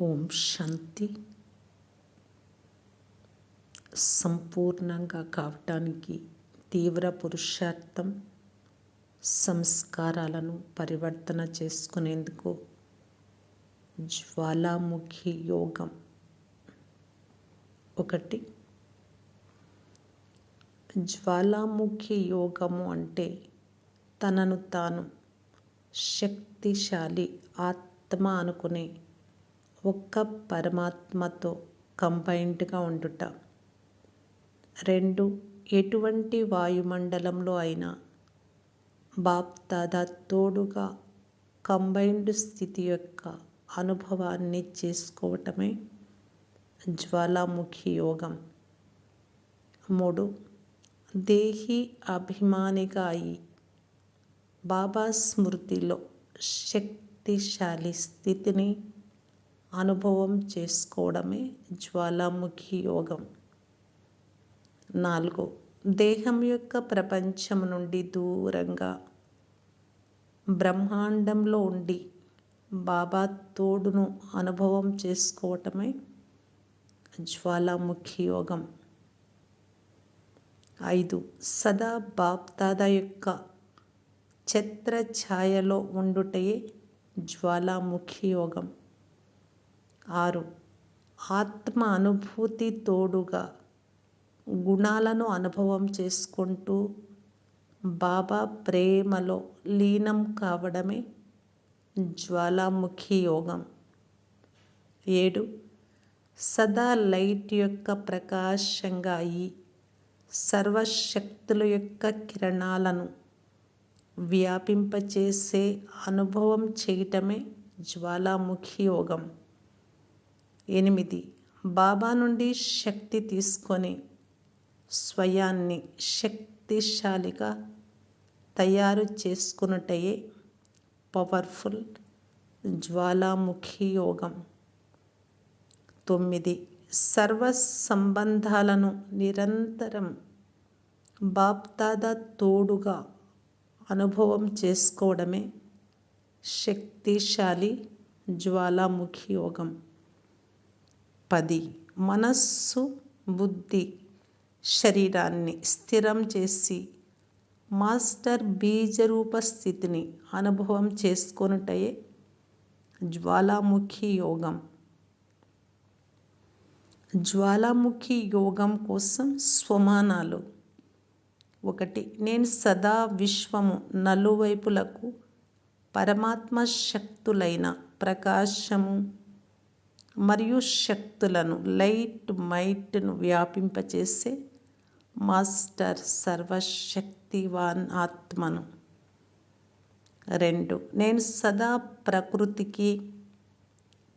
ఓం శాంతి. సంపూర్ణంగా కావటానికి తీవ్ర పురుషార్థం, సంస్కారాలను పరివర్తన చేసుకునేందుకు జ్వాలాముఖి యోగం. 1. జ్వాలాముఖి యోగము అంటే తనను తాను శక్తిశాలి ఆత్మ అనుకునే ఒక్క పరమాత్మతో కంబైన్డ్గా ఉండుట. 2. ఎటువంటి వాయుమండలంలో అయినా బాప్ దాదా తోడుగా కంబైన్డ్ స్థితి యొక్క అనుభవాన్ని చేసుకోవటమే జ్వాలాముఖి యోగం. 3. దేహి అభిమానిగా అయి బాబా స్మృతిలో శక్తిశాలి స్థితిని అనుభవం చేసుకోవడమే జ్వాలాముఖి యోగం. 4. దేహం యొక్క ప్రపంచం నుండి దూరంగా బ్రహ్మాండంలో ఉండి బాబా తోడును అనుభవం చేసుకోవటమే జ్వాలాముఖి యోగం. 5. సదా బాప్ దాదా యొక్క ఛత్ర ఛాయలో ఉండుటయే జ్వాలాముఖి యోగం. 6. ఆత్మ అనుభూతి తోడుగా గుణాలను అనుభవం చేసుకుంటూ బాబా ప్రేమలో లీనం కావడమే జ్వాలాముఖి యోగం. 7. సదా లైట్ యొక్క ప్రకాశంగా అయి సర్వశక్తుల యొక్క కిరణాలను వ్యాపింపచేసే అనుభవం చేయటమే జ్వాలాముఖి యోగం. 8. బాబా నుండి శక్తి తీసుకొని స్వయాన్ని శక్తిశాలిగా తయారు చేసుకున్నటయే పవర్ఫుల్ జ్వాలాముఖి యోగం. 9. సర్వ సంబంధాలను నిరంతరం బాప్ దాదా తోడుగా అనుభవం చేసుకోవడమే శక్తిశాలి జ్వాలాముఖి యోగం. 10. మనస్సు, బుద్ధి, శరీరాన్ని స్థిరం చేసి మాస్టర్ బీజరూప స్థితిని అనుభవం చేసుకొనుటయే జ్వాలాముఖి యోగం. జ్వాలాముఖి యోగం కోసం స్వమానాలు. 1. నేను సదా విశ్వము నలువైపులకు పరమాత్మ శక్తులైన ప్రకాశము మరియు శక్తులను లైట్ మైట్ను వ్యాపింపచేసే మాస్టర్ సర్వశక్తివాన్ ఆత్మను. 2. నేను సదా ప్రకృతికి,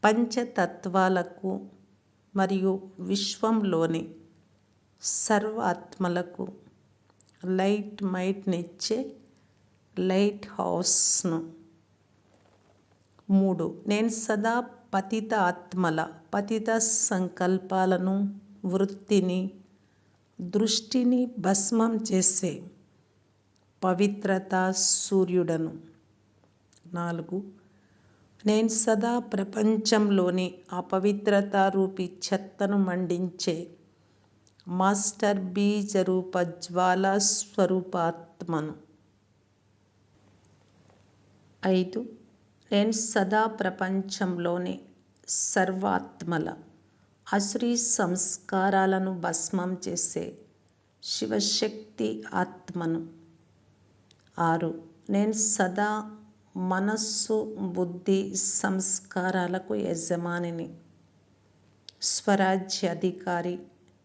పంచతత్వాలకు మరియు విశ్వంలోని సర్వ ఆత్మలకు లైట్ మైట్నిచ్చే లైట్ హౌస్ను. 3. నేను సదా పతిత ఆత్మల పతిత సంకల్పాలను, వృత్తిని, దృష్టిని భస్మం చేసే పవిత్రతా సూర్యుడను. 4. నేను సదా ప్రపంచంలోని అపవిత్రతా రూపీ చెత్తను మండించే మాస్టర్ బీజరూప జ్వాలా స్వరూపాత్మను. 5. నేను సదా ప్రపంచంలోని సర్వాత్మల అసురీ సంస్కారాలను భస్మం చేసే శివశక్తి ఆత్మను. 6. నేను సదా మనస్సు, బుద్ధి, సంస్కారాలకు యజమానిని, స్వరాజ్యాధికారి,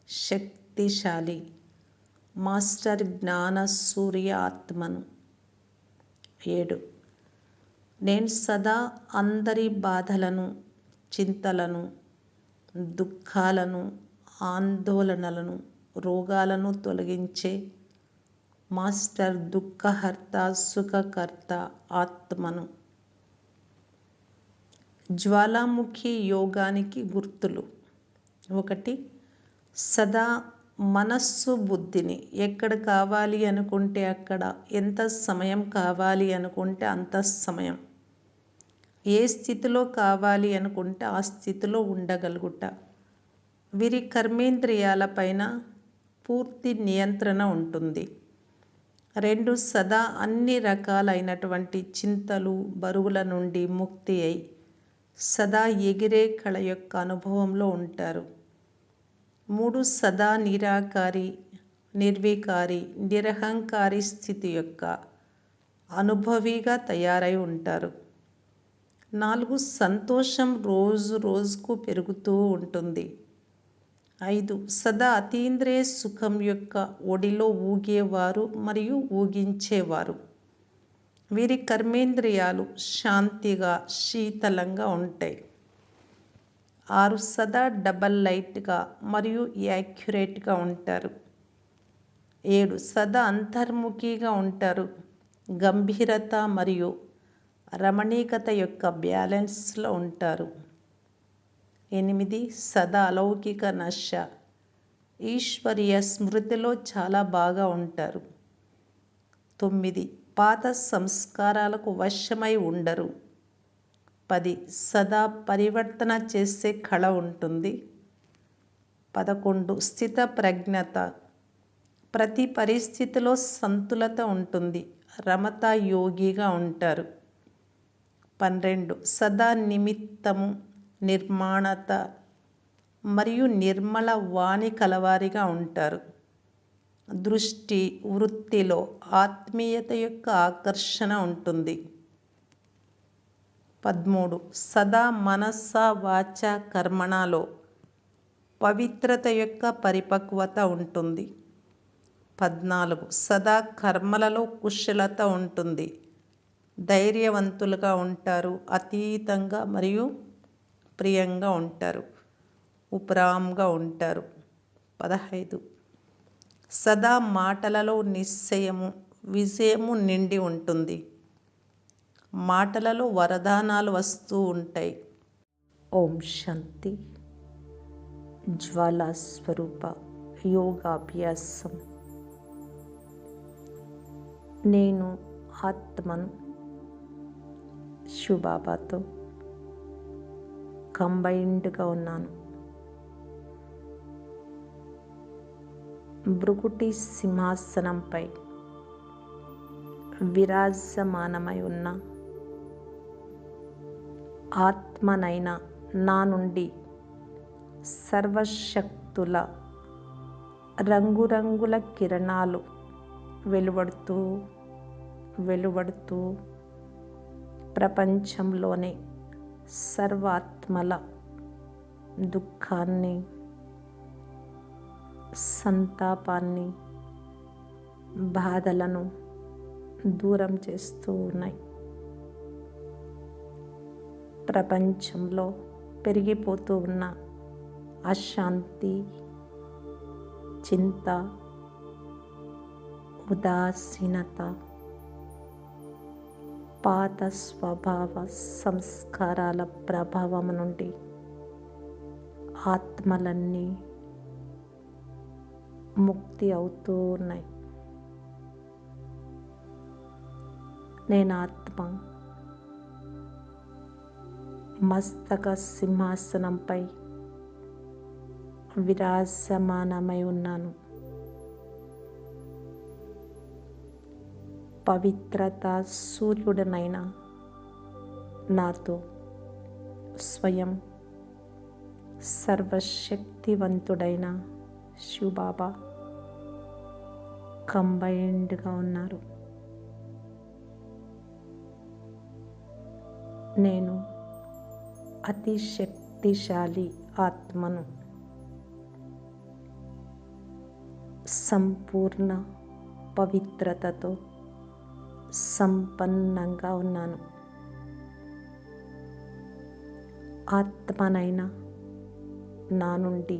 శక్తిశాలి మాస్టర్ జ్ఞాన సూర్య ఆత్మను. 7. నేను సదా అందరి బాధలను, చింతలను, దుఃఖాలను, ఆందోళనలను, రోగాలను తొలగించే మాస్టర్ దుఃఖహర్త, సుఖకర్త ఆత్మను. జ్వాలాముఖి యోగానికి గుర్తులు. 1. సదా మనస్సు, బుద్ధిని ఎక్కడ కావాలి అనుకుంటే అక్కడ, ఎంత సమయం కావాలి అనుకుంటే అంత సమయం ఏ స్థితిలో కావాలి అనుకుంటే ఆ స్థితిలో ఉండగలుగుట. వీరి కర్మేంద్రియాలపైన పూర్తి నియంత్రణ ఉంటుంది. 2 సదా అన్ని రకాలైనటువంటి చింతలు బరువుల నుండి ముక్తి అయి సదా ఎగిరే కళ యొక్క అనుభవంలో ఉంటారు. 3 సదా నిరాకారి నిర్వికారి నిరహంకారి స్థితి యొక్క అనుభవిగా తయారై ఉంటారు. 4 సంతోషం రోజు రోజుకు పెరుగుతూ ఉంటుంది. 5 సదా అతీంద్రియ సుఖం యొక్క ఒడిలో ఊగేవారు మరియు ఊగించేవారు. వీరి కర్మేంద్రియాలు శాంతిగా శీతలంగా ఉంటాయి. 6 సదా డబల్ లైట్గా మరియు యాక్యురేట్గా ఉంటారు. 7 సదా అంతర్ముఖిగా ఉంటారు. గంభీరత మరియు రమణీకత యొక్క బ్యాలెన్స్లో ఉంటారు. 8 సదా అలౌకిక నశ ఈశ్వరీయ స్మృతిలో చాలా బాగా ఉంటారు. 9 పాత సంస్కారాలకు వశమై ఉండరు. 10 సదా పరివర్తన చేసే కళ ఉంటుంది. 11 స్థిత ప్రజ్ఞత ప్రతి పరిస్థితిలో సంతులత ఉంటుంది. రమత యోగిగా ఉంటారు. 12 సదా నిమిత్తము నిర్మాణత మరియు నిర్మల వాణి కలవారిగా ఉంటారు. దృష్టి వృత్తిలో ఆత్మీయత యొక్క ఆకర్షణ ఉంటుంది. 13 సదా మనస వాచ కర్మణలో పవిత్రత యొక్క పరిపక్వత ఉంటుంది. 14 సదా కర్మలలో కుశలత ఉంటుంది. ధైర్యవంతులుగా ఉంటారు. అతీతంగా మరియు ప్రియంగా ఉంటారు. ఉపరాంగా ఉంటారు. 15 సదా మాటలలో నిశ్చయము విజయము నిండి ఉంటుంది. మాటలలో వరదానాలు వస్తూ ఉంటాయి. ఓం శాంతి. జ్వాలా స్వరూప యోగాభ్యాసం. నేను ఆత్మను శివబాబాతో కంబైన్డ్గా ఉన్నాను. భృకుటి సింహాసనంపై విరాజమానమై ఉన్న ఆత్మనైన నా నుండి సర్వశక్తుల రంగురంగుల కిరణాలు వెలువడుతూ ప్రపంచంలోని సర్వాత్మల దుఃఖాన్ని, సంతాపాన్ని, బాధలను దూరం చేస్తూ ఉన్నాయి. ప్రపంచంలో పెరిగిపోతూ ఉన్న అశాంతి, చింత, ఉదాసీనత, పాత స్వభావ సంస్కారాల ప్రభావం నుండి ఆత్మలన్నీ ముక్తి అవుతూ ఉన్నాయి. నేను ఆత్మ మస్తక సింహాసనంపై విరాజమానమై ఉన్నాను. పవిత్రత సూర్యుడనైన నాతో స్వయం సర్వశక్తివంతుడైన శివబాబా కంబైన్డ్గా ఉన్నారు. నేను అతి శక్తిశాలి ఆత్మను. సంపూర్ణ పవిత్రతతో సంపన్నంగా ఉన్నాను. ఆత్మనైన నా నుండి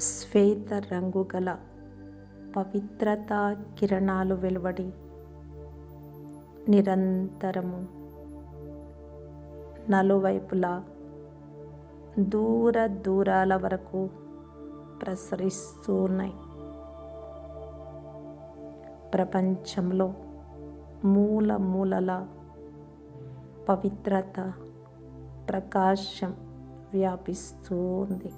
శ్వేత రంగు గల పవిత్రతా కిరణాలు వెలువడి నిరంతరము నలువైపులా దూరాల వరకు ప్రసరిస్తూ ఉన్నాయి. ప్రపంచంలో మూలల పవిత్రత, ప్రకాశం వ్యాపిస్తూ ఉంది.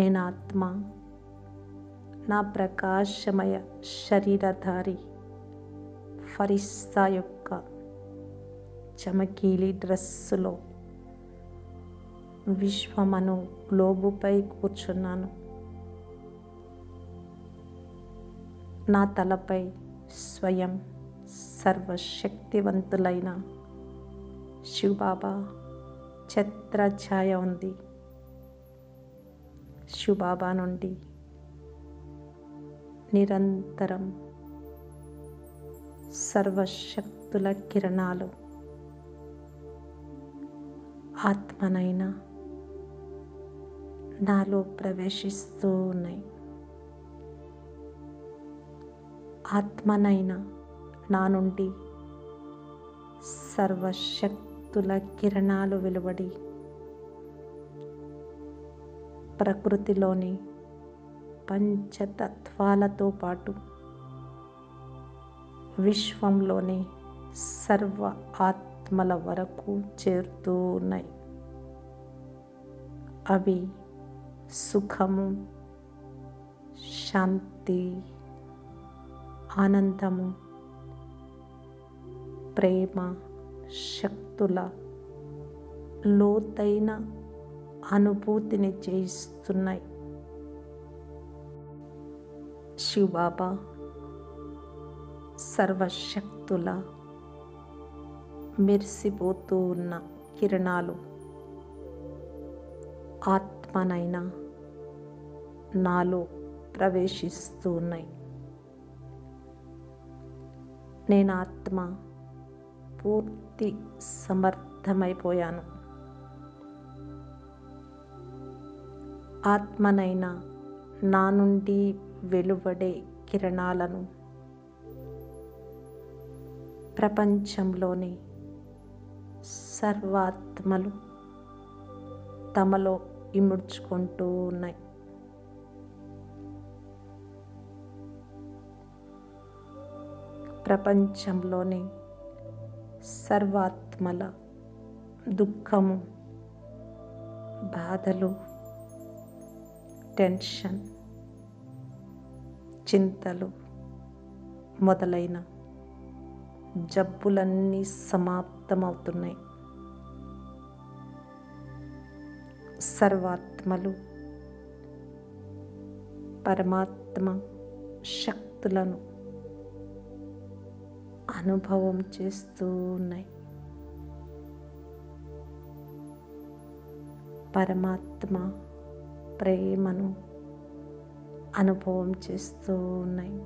నేను ఆత్మ, నా ప్రకాశమయ శరీరధారి ఫరిస్తా యొక్క చమకీలి డ్రెస్సులో విశ్వమను గ్లోబుపై కూర్చున్నాను. నా తలపై స్వయం సర్వశక్తివంతులైన శివబాబా ఛత్రఛాయ ఉంది. శివబాబా నుండి నిరంతరం సర్వశక్తుల కిరణాలు ఆత్మనైనా నాలో ప్రవేశిస్తూ ఉన్నాయి. ఆత్మనైనా నా నుండి సర్వశక్తుల కిరణాలు వెలువడి ప్రకృతిలోని పంచతత్వాలతో పాటు విశ్వంలోని సర్వ ఆత్మల వరకు చేరుతూ ఉన్నాయి. అవి సుఖము, శాంతి, ఆనందము, ప్రేమ శక్తుల లోతైన అనుభూతిని చేయిస్తున్నాయి. శివబాబా సర్వశక్తుల మెరిసిపోతూ ఉన్న కిరణాలు ఆత్మనైనా నాలో ప్రవేశిస్తూ ఉన్నాయి. నేను ఆత్మ పూర్తి సమర్థమైపోయాను. ఆత్మనైనా నా నుండి వెలువడే కిరణాలను ప్రపంచంలోని సర్వాత్మలు తమలో ఇముడ్చుకుంటూ ఉన్నాయి. ప్రపంచంలోని సర్వాత్మల దుఃఖము, బాధలు, టెన్షన్, చింతలు మొదలైన జబ్బులన్నీ సమాప్తమవుతున్నాయి. సర్వాత్మలు పరమాత్మ శక్తులను అనుభవం చేస్తూ ఉన్నాయి. పరమాత్మ ప్రేమను అనుభవం చేస్తూ ఉన్నాయి.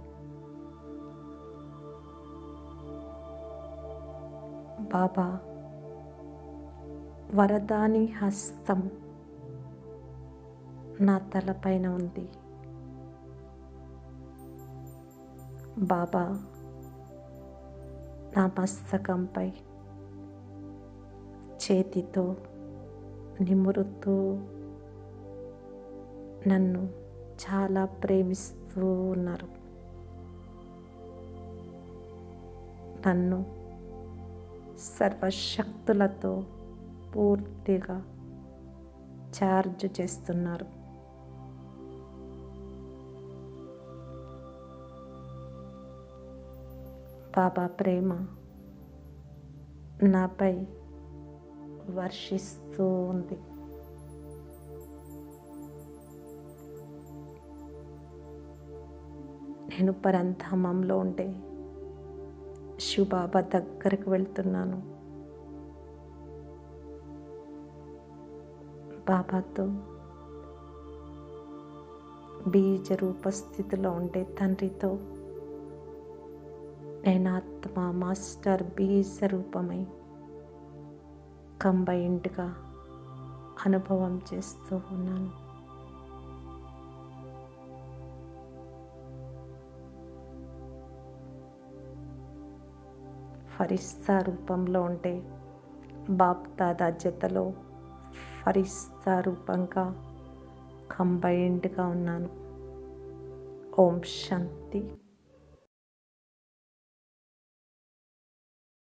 బాబా వరదాని హస్తం నా తలపైన ఉంది. బాబా నా మస్తకంపై చేతితో నిమురుతూ నన్ను చాలా ప్రేమిస్తూ ఉన్నారు. నన్ను సర్వశక్తులతో పూర్తిగా ఛార్జ్ చేస్తున్నారు. బాబా ప్రేమ నాపై వర్షిస్తూ ఉంది. నేను పరంధామంలో ఉండే శివబాబా దగ్గరకు వెళ్తున్నాను. బాబాతో బీజ రూపస్థితిలో ఉండే తండ్రితో నేను ఆత్మ మాస్టర్ బీజ రూపమై కంబైన్డ్గా అనుభవం చేస్తూ ఉన్నాను. ఫరిస్తా రూపంలో ఉంటే బాప్ దాదా జతలో ఫరిస్తా రూపంగా కంబైన్డ్గా ఉన్నాను. ఓం శాంతి.